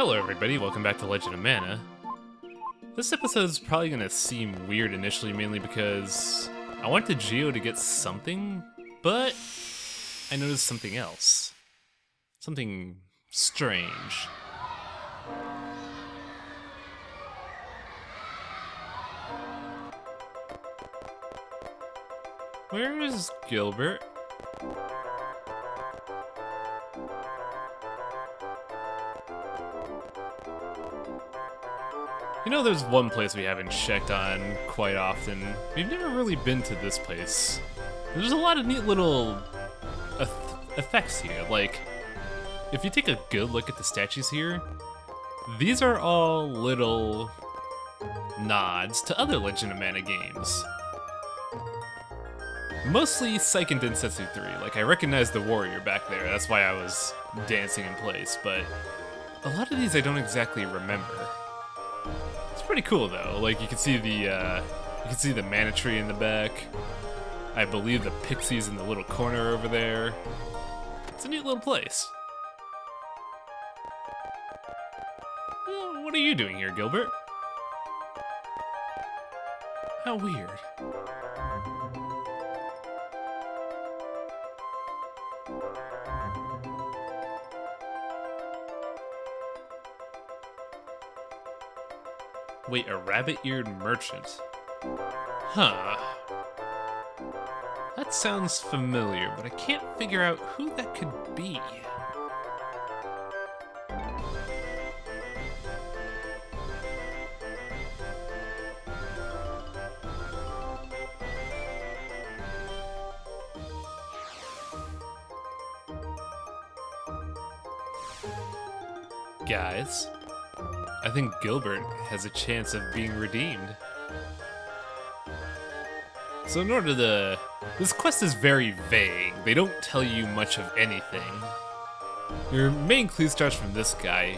Hello everybody, welcome back to Legend of Mana. This episode is probably going to seem weird initially, mainly because I went to Geo to get something, but I noticed something else. Something strange. Where is Gilbert? You know, there's one place we haven't checked on quite often. We've never really been to this place. There's a lot of neat little effects here. Like, if you take a good look at the statues here, these are all little nods to other Legend of Mana games. Mostly Seiken Densetsu 3. Like, I recognize the warrior back there, that's why I was dancing in place, but a lot of these I don't exactly remember. It's pretty cool though. Like, you can see the mana tree in the back. I believe the pixies in the little corner over there. It's a neat little place. What are you doing here, Gilbert? How weird. Wait, a rabbit-eared merchant? Huh. That sounds familiar, but I can't figure out who that could be. Guys, I think Gilbert has a chance of being redeemed. So in order to... This quest is very vague. They don't tell you much of anything. Your main clue starts from this guy,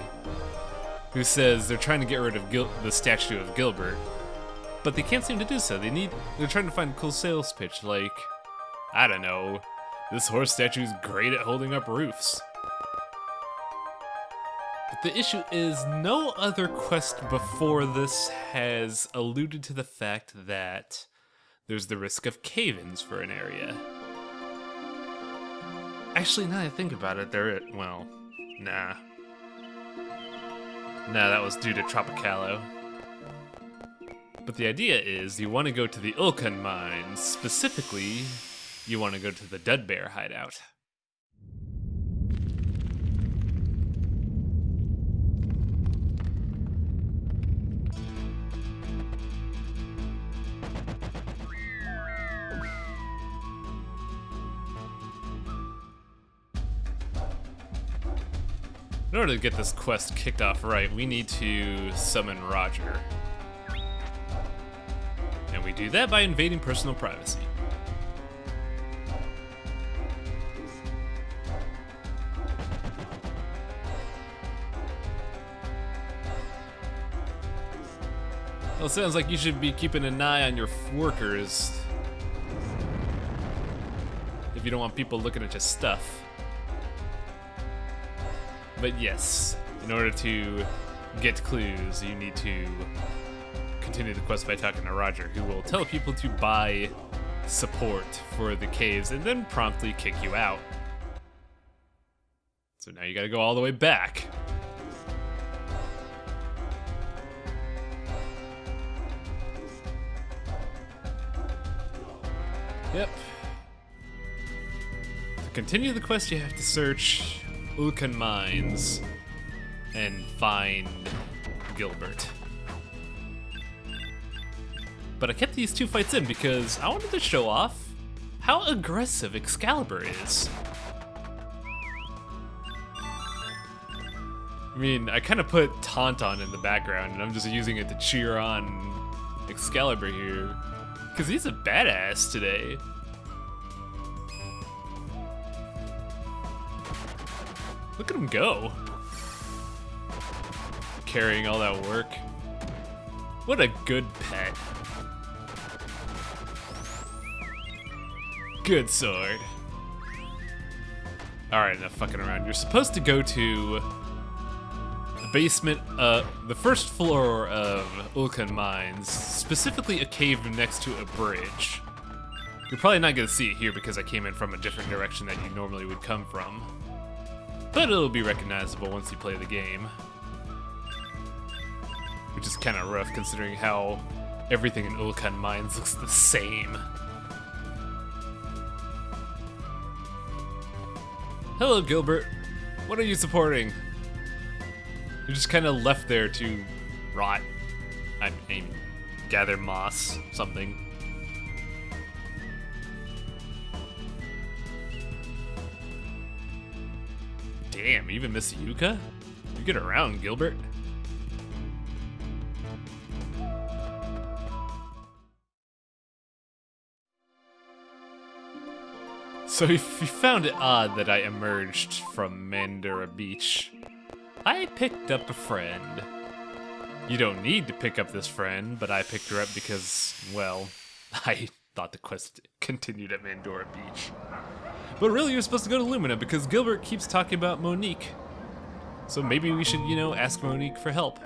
who says they're trying to get rid of the statue of Gilbert, but they can't seem to do so. They're trying to find a cool sales pitch, like, I don't know, this horse statue is great at holding up roofs. The issue is no other quest before this has alluded to the fact that there's the risk of cave-ins for an area. Actually, now that I think about it, well, nah. Nah, that was due to Tropicalo. But the idea is you want to go to the Ulkan mines. Specifically, you want to go to the Diggers Hideout. In order to get this quest kicked off right, we need to summon Roger. And we do that by invading personal privacy. Well, it sounds like you should be keeping an eye on your workers if you don't want people looking at your stuff. But yes, in order to get clues, you need to continue the quest by talking to Roger, who will tell people to buy support for the caves and then promptly kick you out. So now you gotta go all the way back. Yep. To continue the quest, you have to search Ulkan Mines and find Gilbert. But I kept these two fights in because I wanted to show off how aggressive Excalibur is. I mean, I kind of put Tauntaun in the background and I'm just using it to cheer on Excalibur here, because he's a badass today. Look at him go. Carrying all that work. What a good pet. Good sword. Alright, enough fucking around. You're supposed to go to basement, the first floor of Ulkan Mines, specifically a cave next to a bridge. You're probably not gonna see it here because I came in from a different direction that you normally would come from. But it'll be recognizable once you play the game. Which is kind of rough considering how everything in Ulkan Mines looks the same. Hello, Gilbert. What are you supporting? You're just kind of left there to rot. I mean, gather moss, something. Damn, even Miss Yuka? You get around, Gilbert. So if you found it odd that I emerged from Mandura Beach, I picked up a friend. You don't need to pick up this friend, but I picked her up because, well, I thought the quest continued at Mandura Beach. But really, you're supposed to go to Lumina because Gilbert keeps talking about Monique. So maybe we should, you know, ask Monique for help.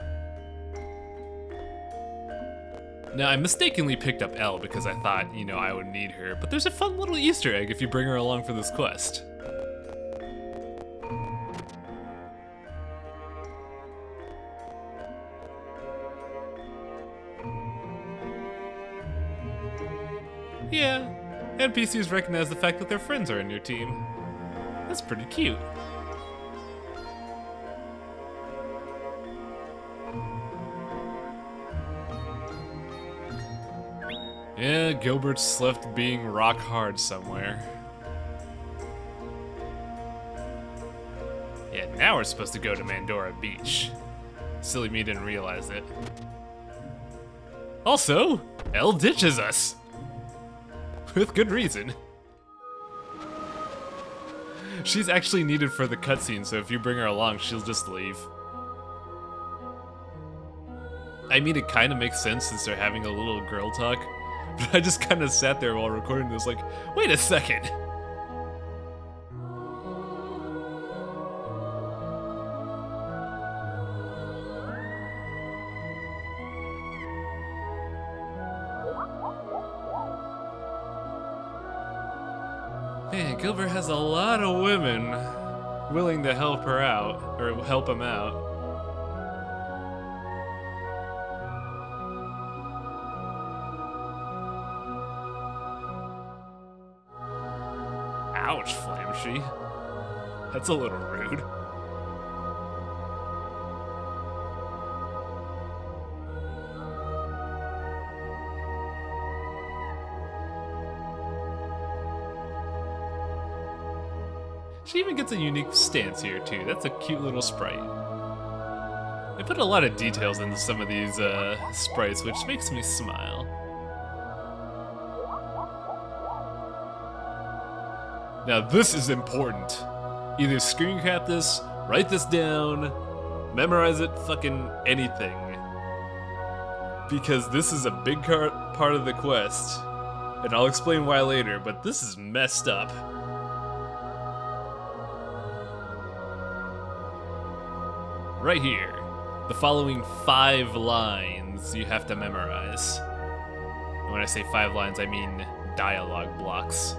Now, I mistakenly picked up Elle because I thought, you know, I would need her, but there's a fun little Easter egg if you bring her along for this quest. Yeah, NPCs recognize the fact that their friends are in your team. That's pretty cute. Yeah, Gilbert's left being rock hard somewhere. Yeah, now we're supposed to go to Mandura Beach. Silly me didn't realize it. Also, Elle ditches us. With good reason. She's actually needed for the cutscene, so if you bring her along, she'll just leave. I mean, it kind of makes sense since they're having a little girl talk. But I just kind of sat there while recording this like, wait a second. Man, Gilbert has a lot of women willing to help her out, or help him out. Ouch, Flamshy. That's a little rude. She even gets a unique stance here too. That's a cute little sprite. They put a lot of details into some of these sprites, which makes me smile. Now this is important. Either screen cap this, write this down, memorize it, fucking anything. Because this is a big part of the quest. And I'll explain why later, but this is messed up. Right here, the following 5 lines you have to memorize. And when I say 5 lines, I mean dialogue blocks.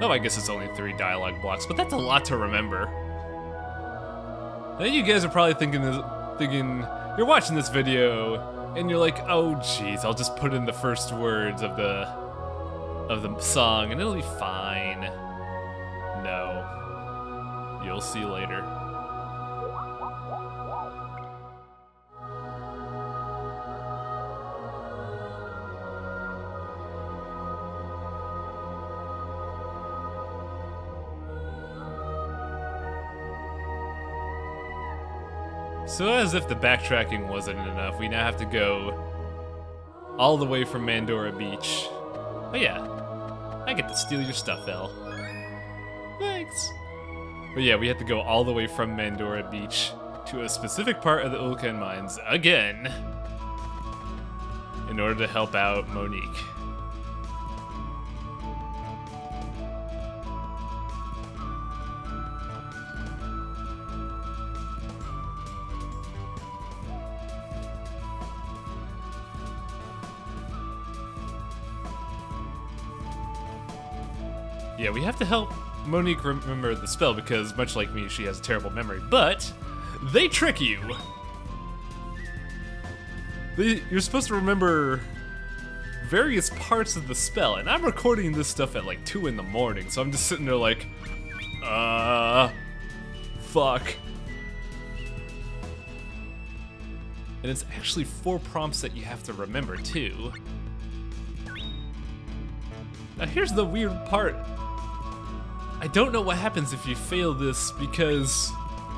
Oh, I guess it's only 3 dialogue blocks, but that's a lot to remember. Now you guys are probably thinking, you're watching this video, and you're like, oh geez, I'll just put in the first words of the song, and it'll be fine. No. You'll see later. So as if the backtracking wasn't enough, we now have to go all the way from Mandura Beach. Oh yeah, I get to steal your stuff, Elle. Thanks. But yeah, we have to go all the way from Mandura Beach to a specific part of the Ulkan Mines again in order to help out Monique. Yeah, we have to help Monique remember the spell because, much like me, she has a terrible memory. But they trick you. You're supposed to remember various parts of the spell, and I'm recording this stuff at like 2 in the morning, so I'm just sitting there like, fuck. And it's actually 4 prompts that you have to remember too. Now here's the weird part. I don't know what happens if you fail this because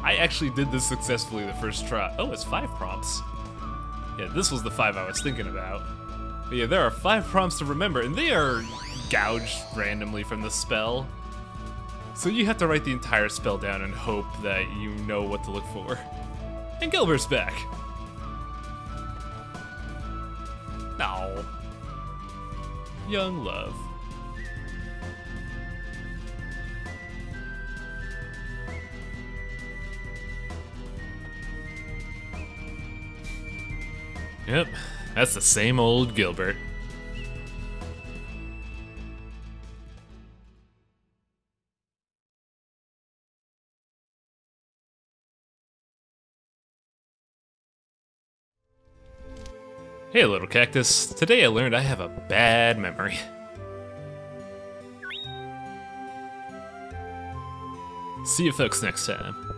I actually did this successfully the first try. Oh, it's 5 prompts. Yeah, this was the 5 I was thinking about. But yeah, there are 5 prompts to remember, and they are gouged randomly from the spell. So you have to write the entire spell down and hope that you know what to look for. And Gilbert's back. No. Young love. Yep, that's the same old Gilbert. Hey, little cactus. Today I learned I have a bad memory. See you folks next time.